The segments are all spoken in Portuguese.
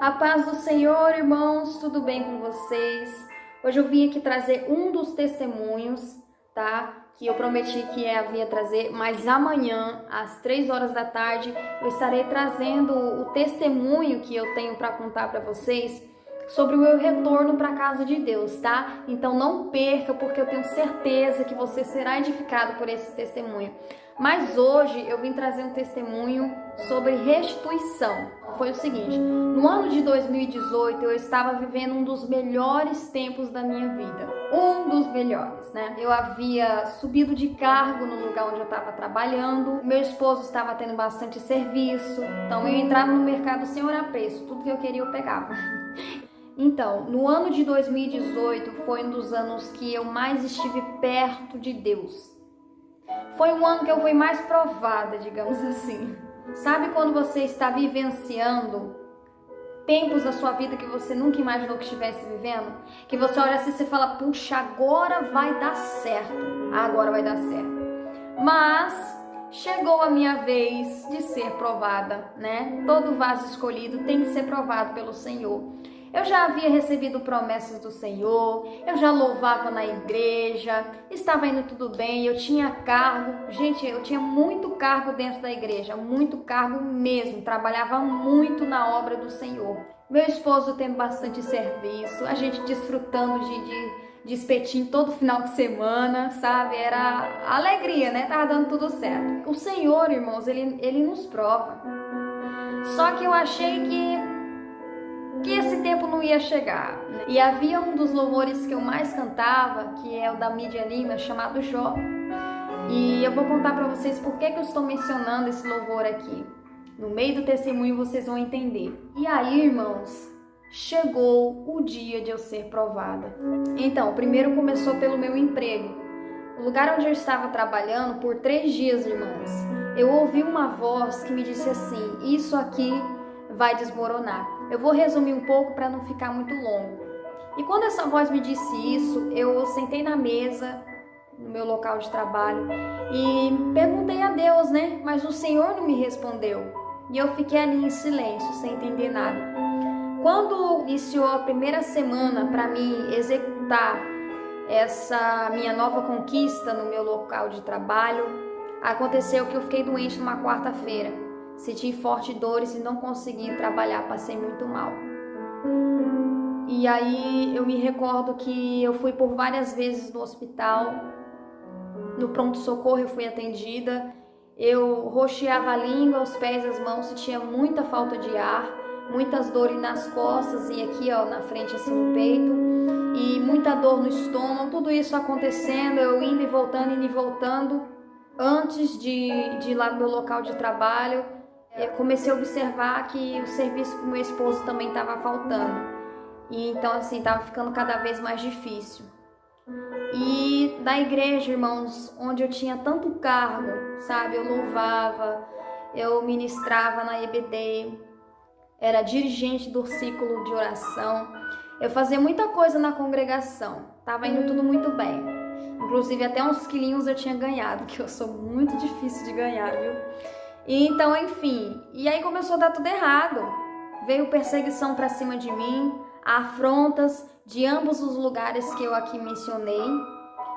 A paz do Senhor, irmãos, tudo bem com vocês? Hoje eu vim aqui trazer um dos testemunhos, tá? Que eu prometi que havia trazer, mas amanhã, às 3 horas da tarde, eu estarei trazendo o testemunho que eu tenho para contar para vocês sobre o meu retorno para a casa de Deus, tá? Então não perca, porque eu tenho certeza que você será edificado por esse testemunho. Mas hoje eu vim trazer um testemunho sobre restituição. Foi o seguinte: no ano de 2018 eu estava vivendo um dos melhores tempos da minha vida. Um dos melhores, né? Eu havia subido de cargo no lugar onde eu estava trabalhando. Meu esposo estava tendo bastante serviço. Então eu entrava no mercado sem olhar preço. Tudo que eu queria eu pegava. Então, no ano de 2018 foi um dos anos que eu mais estive perto de Deus. Foi um ano que eu fui mais provada, digamos assim. Sabe quando você está vivenciando tempos da sua vida que você nunca imaginou que estivesse vivendo? Que você olha assim e você fala, puxa, agora vai dar certo. Agora vai dar certo. Mas chegou a minha vez de ser provada, né? Todo vaso escolhido tem que ser provado pelo Senhor. Eu já havia recebido promessas do Senhor, eu já louvava na igreja, estava indo tudo bem, eu tinha cargo. Gente, eu tinha muito cargo dentro da igreja, muito cargo mesmo, trabalhava muito na obra do Senhor. Meu esposo tendo bastante serviço, a gente desfrutando de espetinho todo final de semana, sabe? Era alegria, né? Tava dando tudo certo. O Senhor, irmãos, ele nos prova. Só que eu achei que esse tempo não ia chegar. E havia um dos louvores que eu mais cantava, que é o da Mídia Lima, chamado Jó. E eu vou contar para vocês por que eu estou mencionando esse louvor aqui. No meio do testemunho vocês vão entender. E aí, irmãos, chegou o dia de eu ser provada. Então, primeiro começou pelo meu emprego. O lugar onde eu estava trabalhando, por 3 dias, irmãos, eu ouvi uma voz que me disse assim: isso aqui vai desmoronar. Eu vou resumir um pouco para não ficar muito longo. E quando essa voz me disse isso, eu sentei na mesa, no meu local de trabalho, e perguntei a Deus, né? Mas o Senhor não me respondeu. E eu fiquei ali em silêncio, sem entender nada. Quando iniciou a primeira semana para mim executar essa minha nova conquista no meu local de trabalho, aconteceu que eu fiquei doente numa quarta-feira. Senti fortes dores e não consegui trabalhar, passei muito mal. E aí eu me recordo que eu fui por várias vezes no hospital, no pronto-socorro eu fui atendida, eu roxeava a língua, os pés, as mãos, sentia muita falta de ar, muitas dores nas costas e aqui ó, na frente assim no peito, e muita dor no estômago, tudo isso acontecendo, eu indo e voltando. Antes de ir lá no meu local de trabalho, eu comecei a observar que o serviço com meu esposo também estava faltando. E então assim, estava ficando cada vez mais difícil. E da igreja, irmãos, onde eu tinha tanto cargo, sabe? Eu louvava, eu ministrava na EBD, era dirigente do círculo de oração. Eu fazia muita coisa na congregação, estava indo tudo muito bem. Inclusive até uns quilinhos eu tinha ganhado, que eu sou muito difícil de ganhar, viu? E então, enfim, e aí começou a dar tudo errado. Veio perseguição para cima de mim, afrontas de ambos os lugares que eu aqui mencionei.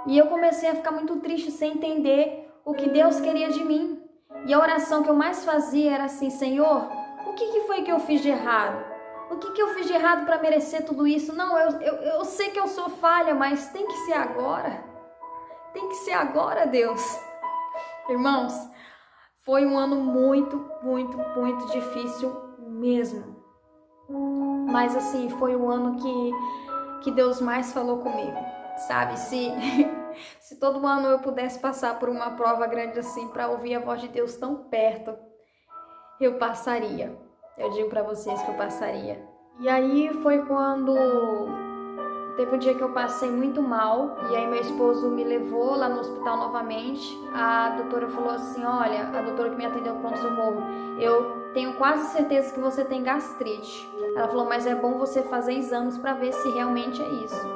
E eu comecei a ficar muito triste sem entender o que Deus queria de mim. E a oração que eu mais fazia era assim: Senhor, o que foi que eu fiz de errado? O que eu fiz de errado para merecer tudo isso? Não, eu sei que eu sou falha, mas tem que ser agora. Tem que ser agora, Deus. Irmãos, foi um ano muito difícil mesmo. Mas assim, foi o ano que Deus mais falou comigo, sabe? Se todo ano eu pudesse passar por uma prova grande assim para ouvir a voz de Deus tão perto, eu passaria. Eu digo para vocês que eu passaria. E aí foi quando teve um dia que eu passei muito mal, e aí meu esposo me levou lá no hospital novamente. A doutora falou assim: olha, a doutora que me atendeu no pronto-socorro, eu tenho quase certeza que você tem gastrite. Ela falou, mas é bom você fazer exames para ver se realmente é isso.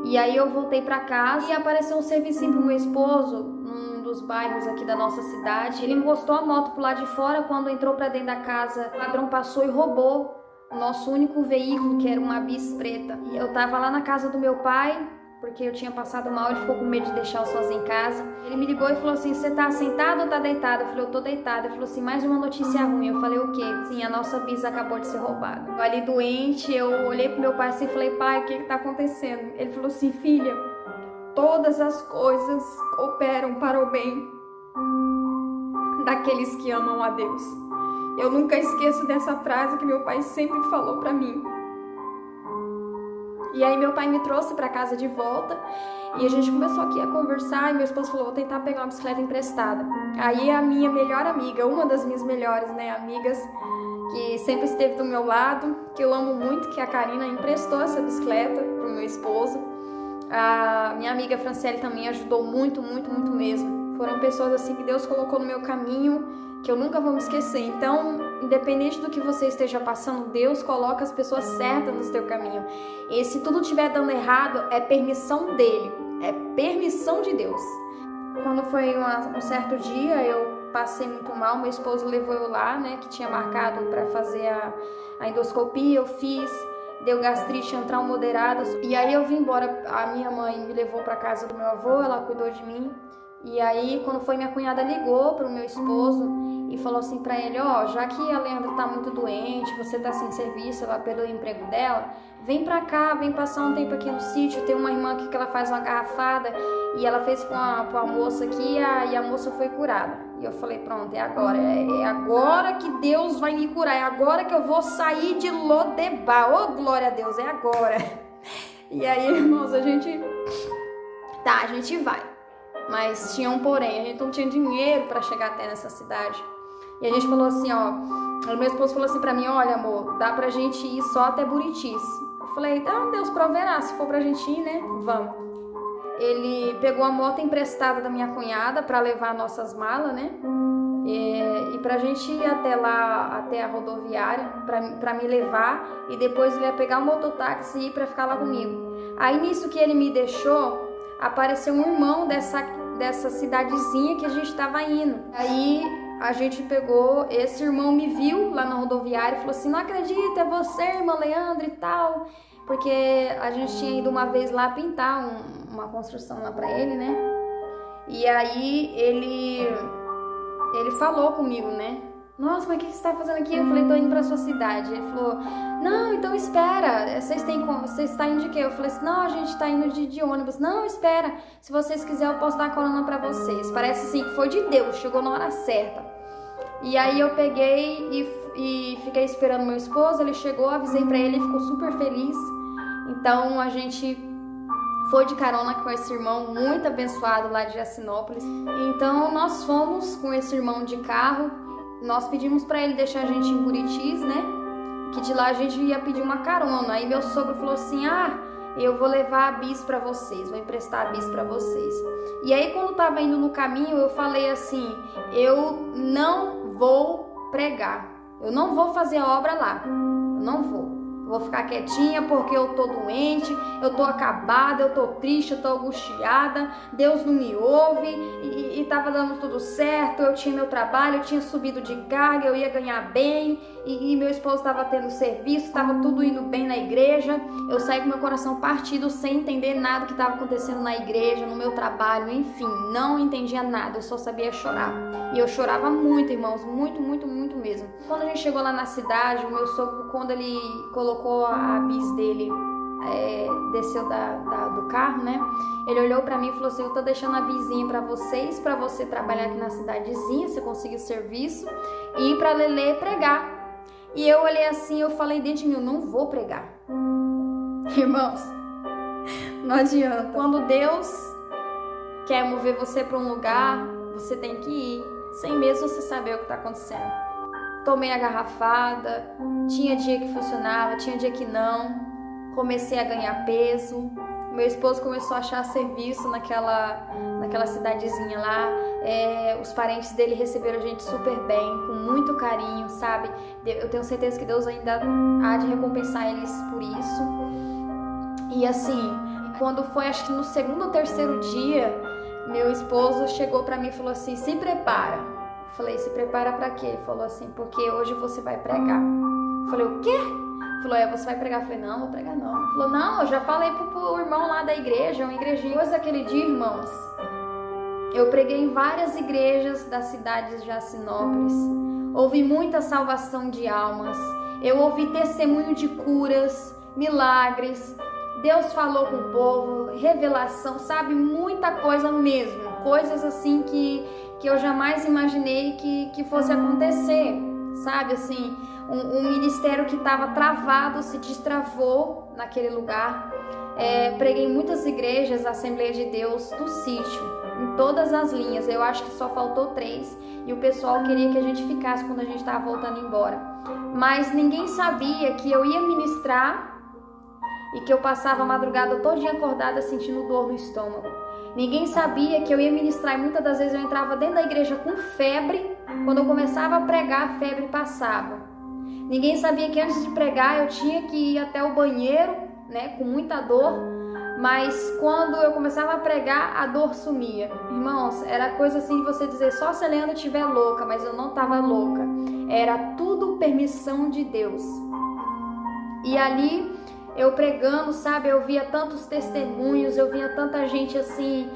E aí eu voltei para casa e apareceu um servicinho pro meu esposo, num dos bairros aqui da nossa cidade. Ele encostou a moto pro lado de fora, quando entrou para dentro da casa, o ladrão passou e roubou o nosso único veículo, que era uma bis preta. E eu tava lá na casa do meu pai, porque eu tinha passado mal, ele ficou com medo de deixar eu sozinha em casa. Ele me ligou e falou assim, você tá sentada ou tá deitada? Eu falei, eu tô deitada. Ele falou assim, mais uma notícia ruim. Eu falei, o quê? Sim, a nossa bis acabou de ser roubada. Eu ali doente, eu olhei pro meu pai assim e falei, pai, o que tá acontecendo? Ele falou assim, filha, todas as coisas cooperam para o bem daqueles que amam a Deus. Eu nunca esqueço dessa frase que meu pai sempre falou pra mim. E aí meu pai me trouxe pra casa de volta e a gente começou aqui a conversar e meu esposo falou, vou tentar pegar uma bicicleta emprestada. Aí a minha melhor amiga, uma das minhas melhores, amigas, que sempre esteve do meu lado, que eu amo muito, que é a Karina, emprestou essa bicicleta pro meu esposo. A minha amiga Franciele também ajudou muito, muito, muito mesmo. Foram pessoas assim que Deus colocou no meu caminho, que eu nunca vou me esquecer. Então, independente do que você esteja passando, Deus coloca as pessoas certas no seu caminho. E se tudo estiver dando errado, é permissão dele, é permissão de Deus. Quando foi um certo dia, eu passei muito mal, meu esposo levou eu lá, que tinha marcado para fazer a endoscopia, eu fiz, deu gastrite antral moderada, e aí eu vim embora. A minha mãe me levou para casa do meu avô, ela cuidou de mim. E aí, quando foi, minha cunhada ligou pro meu esposo e falou assim pra ele, já que a Leandra tá muito doente, você tá sem serviço, ela perdeu o emprego dela, vem pra cá, vem passar um tempo aqui no sítio, tem uma irmã aqui que ela faz uma garrafada e ela fez com a moça aqui e a moça foi curada. E eu falei, pronto, é agora que Deus vai me curar, é agora que eu vou sair de Lodebar, glória a Deus, é agora. E aí, irmãos, a gente vai. Mas tinha um porém, a gente não tinha dinheiro para chegar até nessa cidade. E a gente falou assim, o meu esposo falou assim pra mim, olha amor, dá pra gente ir só até Buritis. Eu falei, Deus proverá, se for pra gente ir, vamos. Ele pegou a moto emprestada da minha cunhada para levar nossas malas, e pra gente ir até lá, até a rodoviária, pra me levar, e depois ele ia pegar o mototáxi e ir pra ficar lá comigo. Aí nisso que ele me deixou, apareceu um irmão dessa cidadezinha que a gente estava indo. Aí a gente pegou, esse irmão me viu lá na rodoviária e falou assim, não acredito, é você, irmã Leandra e tal. Porque a gente tinha ido uma vez lá pintar uma construção lá pra ele, E aí ele falou comigo, nossa, mas o que você tá fazendo aqui? Eu falei, tô indo pra sua cidade. Ele falou, não, então espera, vocês tá indo de quê? Eu falei assim, não, a gente tá indo de ônibus. Não, espera, se vocês quiserem eu posso dar a carona pra vocês. Parece assim que foi de Deus, chegou na hora certa. E aí eu peguei e fiquei esperando meu esposo, ele chegou, avisei pra ele, ele ficou super feliz. Então a gente foi de carona com esse irmão muito abençoado lá de Jacinópolis. Então nós fomos com esse irmão de carro. Nós pedimos pra ele deixar a gente em Buritis, que de lá a gente ia pedir uma carona. Aí meu sogro falou assim, eu vou levar a bis pra vocês, vou emprestar a bis pra vocês. E aí quando tava indo no caminho, eu falei assim, eu não vou pregar, eu não vou fazer a obra lá, eu não vou. Vou ficar quietinha porque eu tô doente, eu tô acabada, eu tô triste, eu tô angustiada, Deus não me ouve e tava dando tudo certo, eu tinha meu trabalho, eu tinha subido de carga, eu ia ganhar bem e meu esposo tava tendo serviço, tava tudo indo bem na igreja. Eu saí com meu coração partido sem entender nada que tava acontecendo na igreja, no meu trabalho, enfim, não entendia nada, eu só sabia chorar. E eu chorava muito, irmãos, muito, muito, muito mesmo. Quando a gente chegou lá na cidade, o meu sogro, quando ele colocou a bis dele, desceu do carro, ele olhou pra mim e falou assim, eu tô deixando a bisinha pra vocês, pra você trabalhar aqui na cidadezinha, você conseguir serviço, e ir pra Lelê pregar. E eu olhei assim, eu falei dentro de mim, eu não vou pregar. Irmãos, não adianta. Quando Deus quer mover você pra um lugar, você tem que ir, sem mesmo você saber o que tá acontecendo. Tomei a garrafada, tinha dia que funcionava, tinha dia que não. Comecei a ganhar peso. Meu esposo começou a achar serviço naquela cidadezinha lá. Os parentes dele receberam a gente super bem, com muito carinho, sabe? Eu tenho certeza que Deus ainda há de recompensar eles por isso. E assim, quando foi, acho que no segundo ou terceiro dia, meu esposo chegou pra mim e falou assim, se prepara. Falei, se prepara pra quê? Ele falou assim, porque hoje você vai pregar. Falei, o quê? Falou, você vai pregar? Eu falei, não, vou pregar não. Falou, não, eu já falei pro irmão lá da igreja, uma igrejinha. Depois daquele dia, irmãos, eu preguei em várias igrejas da cidade de Jacinópolis. Ouvi muita salvação de almas. Eu ouvi testemunho de curas, milagres. Deus falou com o povo, revelação, sabe? Muita coisa mesmo. Coisas assim que eu jamais imaginei que fosse acontecer, sabe? Assim, um ministério que estava travado se destravou naquele lugar. Preguei em muitas igrejas, Assembleia de Deus do sítio, em todas as linhas. Eu acho que só faltou 3 e o pessoal queria que a gente ficasse quando a gente estava voltando embora. Mas ninguém sabia que eu ia ministrar e que eu passava a madrugada todinha acordada sentindo dor no estômago. Ninguém sabia que eu ia ministrar e muitas das vezes eu entrava dentro da igreja com febre. Quando eu começava a pregar, a febre passava. Ninguém sabia que antes de pregar eu tinha que ir até o banheiro, né, com muita dor. Mas quando eu começava a pregar, a dor sumia. Irmãos, era coisa assim de você dizer, só se a Leandra estiver louca, mas eu não estava louca. Era tudo permissão de Deus. E ali, eu pregando, sabe, eu via tantos testemunhos, eu via tanta gente assim,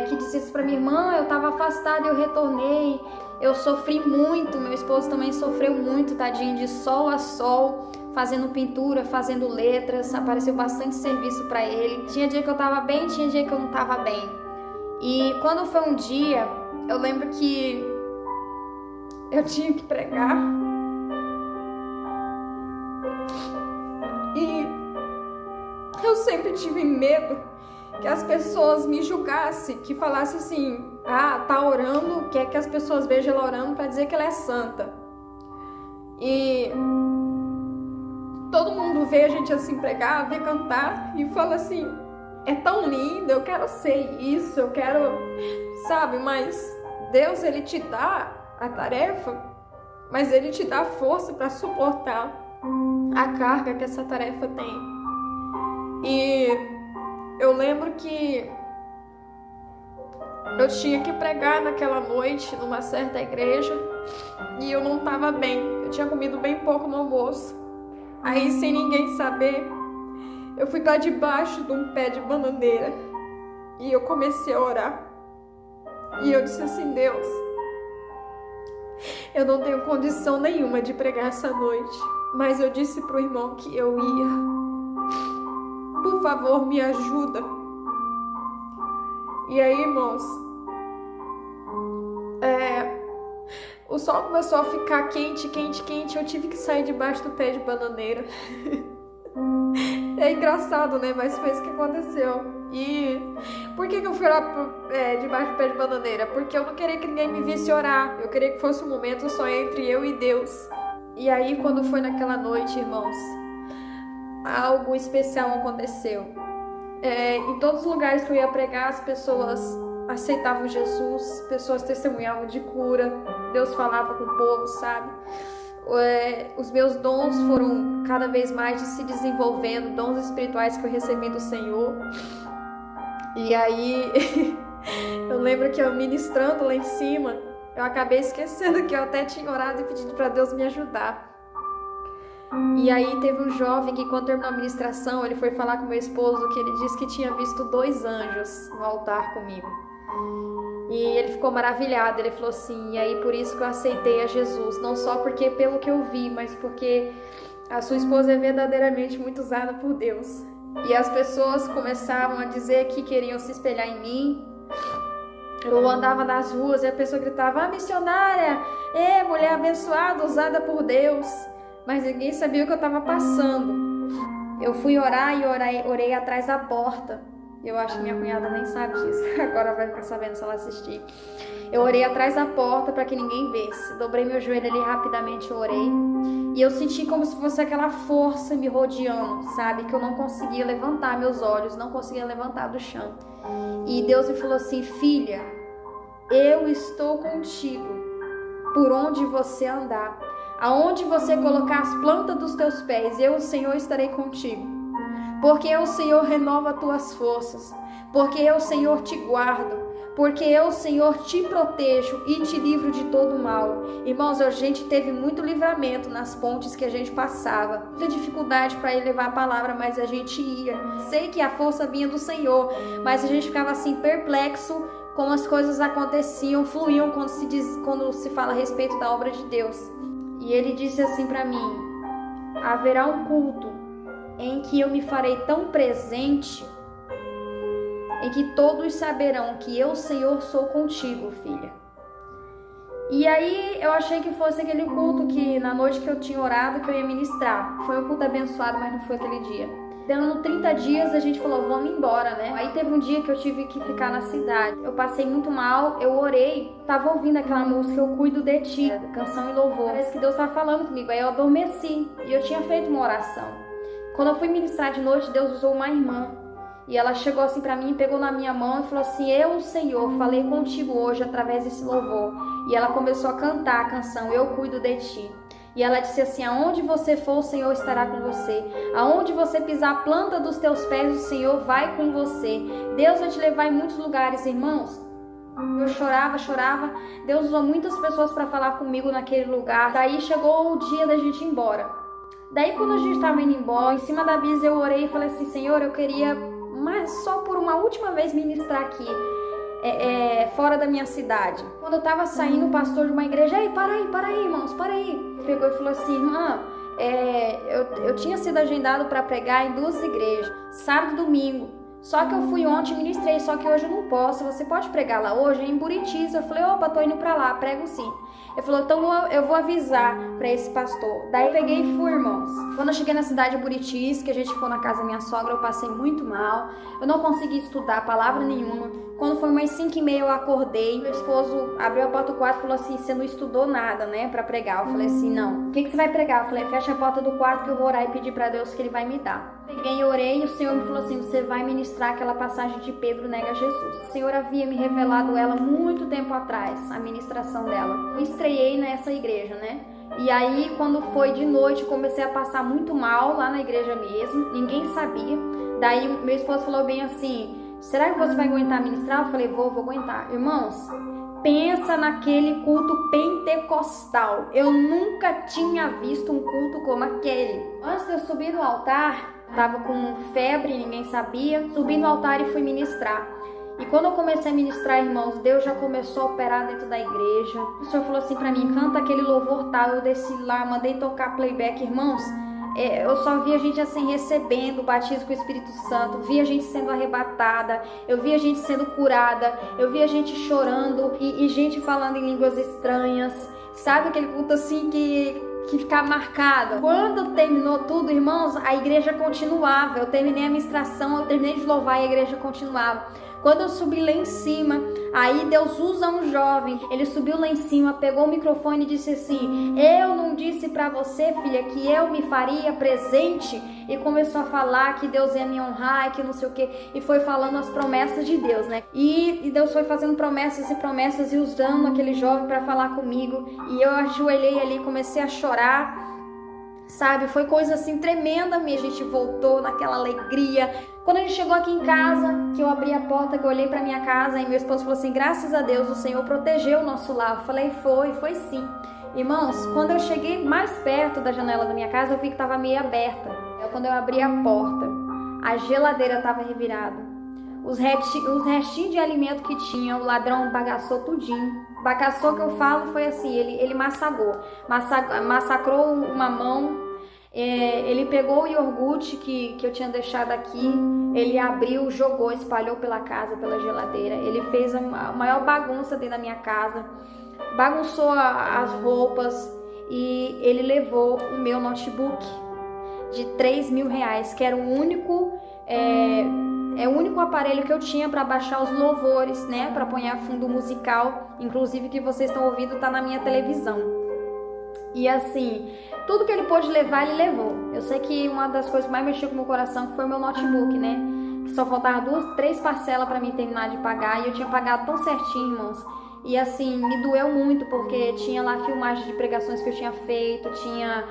que dizia isso pra minha irmã, eu estava afastada, eu retornei, eu sofri muito, meu esposo também sofreu muito, tadinho, de sol a sol, fazendo pintura, fazendo letras, apareceu bastante serviço para ele. Tinha dia que eu tava bem, tinha dia que eu não tava bem. E quando foi um dia, eu lembro que eu tinha que pregar. E eu sempre tive medo que as pessoas me julgassem, que falassem assim, tá orando, quer que as pessoas vejam ela orando para dizer que ela é santa. E todo mundo vê a gente assim pregar, vê cantar e fala assim, é tão lindo, eu quero ser isso, eu quero, sabe, mas Deus, ele te dá a tarefa, mas ele te dá força para suportar a carga que essa tarefa tem. E eu lembro que eu tinha que pregar naquela noite numa certa igreja e eu não estava bem, eu tinha comido bem pouco no almoço. Aí, sem ninguém saber, eu fui para debaixo de um pé de bananeira e eu comecei a orar. E eu disse assim, Deus, eu não tenho condição nenhuma de pregar essa noite, mas eu disse pro irmão que eu ia. Por favor, me ajuda. E aí, irmãos, o sol começou a ficar quente, quente, quente. Eu tive que sair debaixo do pé de bananeira. É engraçado, né? Mas foi isso que aconteceu. E por que eu fui orar debaixo do pé de bananeira? Porque eu não queria que ninguém me visse orar. Eu queria que fosse um momento só entre eu e Deus. E aí, quando foi naquela noite, irmãos, algo especial aconteceu. Em todos os lugares que eu ia pregar, as pessoas aceitavam Jesus, pessoas testemunhavam de cura, Deus falava com o povo, sabe? Os meus dons foram cada vez mais se desenvolvendo, dons espirituais que eu recebi do Senhor. E aí, eu lembro que eu ministrando lá em cima, eu acabei esquecendo que eu até tinha orado e pedido para Deus me ajudar. E aí teve um jovem que, quando terminou a ministração, ele foi falar com meu esposo, que ele disse que tinha visto 2 anjos no altar comigo. E ele ficou maravilhado, ele falou assim, e aí por isso que eu aceitei a Jesus, não só porque pelo que eu vi, mas porque a sua esposa é verdadeiramente muito usada por Deus. E as pessoas começavam a dizer que queriam se espelhar em mim. Eu andava nas ruas e a pessoa gritava, missionária, mulher abençoada, usada por Deus. Mas ninguém sabia o que eu estava passando. Eu fui orar e orei atrás da porta. Eu acho que minha cunhada nem sabe disso. Agora vai ficar sabendo se ela assistir. Eu orei atrás da porta para que ninguém visse. Dobrei meu joelho ali rapidamente, orei. E eu senti como se fosse aquela força me rodeando, sabe? Que eu não conseguia levantar meus olhos, não conseguia levantar do chão. E Deus me falou assim, filha, eu estou contigo por onde você andar. Aonde você colocar as plantas dos teus pés, eu, o Senhor, estarei contigo. Porque eu, o Senhor, renova as tuas forças. Porque eu, o Senhor, te guardo. porque eu, Senhor, te protejo e te livro de todo mal. Irmãos, a gente teve muito livramento nas pontes que a gente passava, muita dificuldade para ir levar a palavra, mas a gente ia. Sei que a força vinha do Senhor, mas a gente ficava assim perplexo como as coisas aconteciam, fluíam quando se fala a respeito da obra de Deus. E ele disse assim para mim: haverá um culto em que eu me farei tão presente, em que todos saberão que eu, Senhor, sou contigo, filha. E aí eu achei que fosse aquele culto que na noite que eu tinha orado, que eu ia ministrar. Foi um culto abençoado, mas não foi aquele dia. Dando 30 dias, a gente falou, vamos embora, né? Aí teve um dia que eu tive que ficar na cidade. Eu passei muito mal, eu orei, tava ouvindo aquela música, Eu Cuido de Ti, canção e louvor. Parece que Deus tava falando comigo, aí eu adormeci e eu tinha feito uma oração. Quando eu fui ministrar de noite, Deus usou uma irmã. E ela chegou assim pra mim, pegou na minha mão e falou assim: eu, Senhor, falei contigo hoje através desse louvor. E ela começou a cantar a canção Eu Cuido de Ti. E ela disse assim: aonde você for, o Senhor estará com você. Aonde você pisar a planta dos teus pés, o Senhor vai com você. Deus vai te levar em muitos lugares, irmãos. Eu chorava. Deus usou muitas pessoas para falar comigo naquele lugar. Daí chegou o dia da gente ir embora. Daí quando a gente estava indo embora, em cima da bisa eu orei e falei assim: Senhor, eu queria só por uma última vez ministrar aqui. Fora da minha cidade. Quando eu tava saindo, o pastor de uma igreja: ei, para aí, irmãos, para aí. Pegou e falou assim: irmã, eu tinha sido agendado para pregar em 2 igrejas, sábado e domingo. Só que eu fui ontem e ministrei, só que hoje eu não posso. Você pode pregar lá hoje? É em Buritis. Eu falei: opa, tô indo pra lá, prego sim. Ele falou: então eu vou avisar pra esse pastor. Daí eu peguei e fui, irmãos. Quando eu cheguei na cidade de Buritis, que a gente ficou na casa da minha sogra, eu passei muito mal. Eu não consegui estudar palavra nenhuma. Quando foi umas 5h30 eu acordei. Meu esposo abriu a porta do quarto e falou assim: você não estudou nada, né, pra pregar? Eu falei assim: não. O que você vai pregar? Eu falei: fecha a porta do quarto que eu vou orar e pedir pra Deus que Ele vai me dar. Peguei e orei e o Senhor me falou assim: você vai ministrar aquela passagem de Pedro nega Jesus. O Senhor havia me revelado ela muito tempo atrás, a ministração dela. Eu estreiei nessa igreja, né? E aí, quando foi de noite, comecei a passar muito mal lá na igreja mesmo. Ninguém sabia. Daí, meu esposo falou bem assim: será que você vai aguentar ministrar? Eu falei: vou aguentar. Irmãos, pensa naquele culto pentecostal. Eu nunca tinha visto um culto como aquele. Antes de eu subir no altar, tava com febre, ninguém sabia. Subi no altar e fui ministrar. E quando eu comecei a ministrar, irmãos, Deus já começou a operar dentro da igreja. O Senhor falou assim pra mim: canta aquele louvor tal. Eu desci lá, mandei tocar playback, irmãos. Eu só via gente assim recebendo o batismo com o Espírito Santo, via gente sendo arrebatada, eu via gente sendo curada, eu via gente chorando e gente falando em línguas estranhas. Sabe aquele culto assim que ficar marcado? Quando terminou tudo, irmãos, a igreja continuava. Eu terminei a ministração, eu terminei de louvar e a igreja continuava. Quando eu subi lá em cima, aí Deus usa um jovem. Ele subiu lá em cima, pegou o microfone e disse assim: eu não disse pra você, filha, que eu me faria presente? E começou a falar que Deus ia me honrar e que não sei o que. E foi falando as promessas de Deus, né? E Deus foi fazendo promessas e promessas e usando aquele jovem pra falar comigo. E eu ajoelhei ali, comecei a chorar. Sabe, foi coisa assim tremenda mesmo. A gente voltou naquela alegria. Quando a gente chegou aqui em casa, que eu abri a porta, que eu olhei pra minha casa, e meu esposo falou assim: graças a Deus o Senhor protegeu o nosso lar. Eu falei: foi sim. Irmãos, quando eu cheguei mais perto da janela da minha casa, eu vi que tava meio aberta. Quando eu abri a porta, a geladeira tava revirada. Os restinhos de alimento que tinha, o ladrão bagaçou tudinho. Bagaçou que eu falo foi assim: ele massacrou uma mão. Ele pegou o iogurte que eu tinha deixado aqui, ele abriu, jogou, espalhou pela casa, pela geladeira. Ele fez a maior bagunça dentro da minha casa, bagunçou as roupas e ele levou o meu notebook de R$3.000, que era o único aparelho que eu tinha para baixar os louvores, né, para pôr fundo musical, inclusive que vocês estão ouvindo tá na minha televisão. E assim, tudo que ele pôde levar, ele levou. Eu sei que uma das coisas que mais mexeu com o meu coração foi o meu notebook, né? Que só faltava 3 parcelas para mim terminar de pagar. E eu tinha pagado tão certinho, irmãos. E assim, me doeu muito, porque tinha lá filmagens de pregações que eu tinha feito. Tinha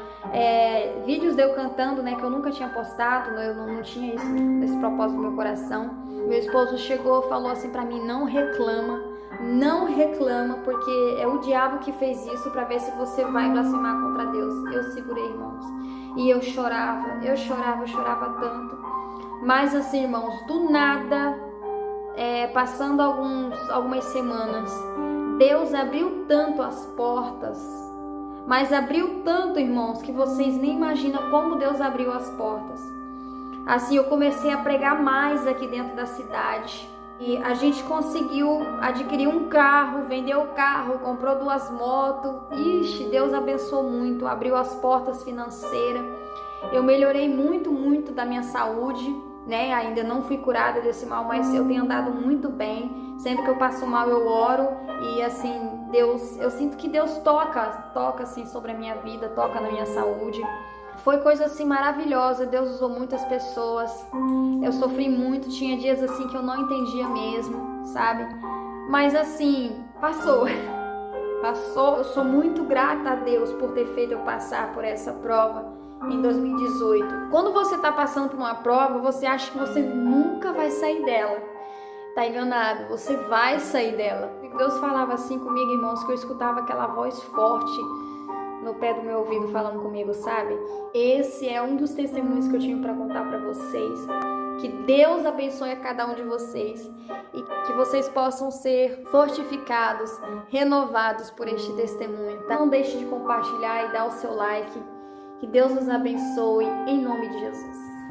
vídeos de eu cantando, né? Que eu nunca tinha postado. Eu não tinha esse propósito no meu coração. Meu esposo chegou e falou assim pra mim: não reclama, não reclama, porque é o diabo que fez isso pra ver se você vai blasfemar contra Deus. Eu segurei, irmãos, e eu chorava tanto. Mas assim, irmãos, do nada, passando algumas semanas, Deus abriu tanto as portas, mas abriu tanto, irmãos, que vocês nem imaginam como Deus abriu as portas. Assim, eu comecei a pregar mais aqui dentro da cidade. E a gente conseguiu adquirir um carro, vendeu o carro, comprou 2 motos. Ixi, Deus abençoou muito, abriu as portas financeiras. Eu melhorei muito da minha saúde, né? Ainda não fui curada desse mal, mas eu tenho andado muito bem. Sempre que eu passo mal, eu oro. E assim, eu sinto que Deus toca assim sobre a minha vida, toca na minha saúde. Foi coisa assim maravilhosa, Deus usou muitas pessoas, eu sofri muito, tinha dias assim que eu não entendia mesmo, sabe? Mas assim, passou, eu sou muito grata a Deus por ter feito eu passar por essa prova em 2018. Quando você tá passando por uma prova, você acha que você nunca vai sair dela, tá enganado, você vai sair dela. Deus falava assim comigo, irmãos, que eu escutava aquela voz forte no pé do meu ouvido falando comigo, sabe? Esse é um dos testemunhos que eu tinha para contar para vocês. Que Deus abençoe a cada um de vocês e que vocês possam ser fortificados, renovados por este testemunho, tá? Não deixe de compartilhar e dar o seu like. Que Deus nos abençoe em nome de Jesus.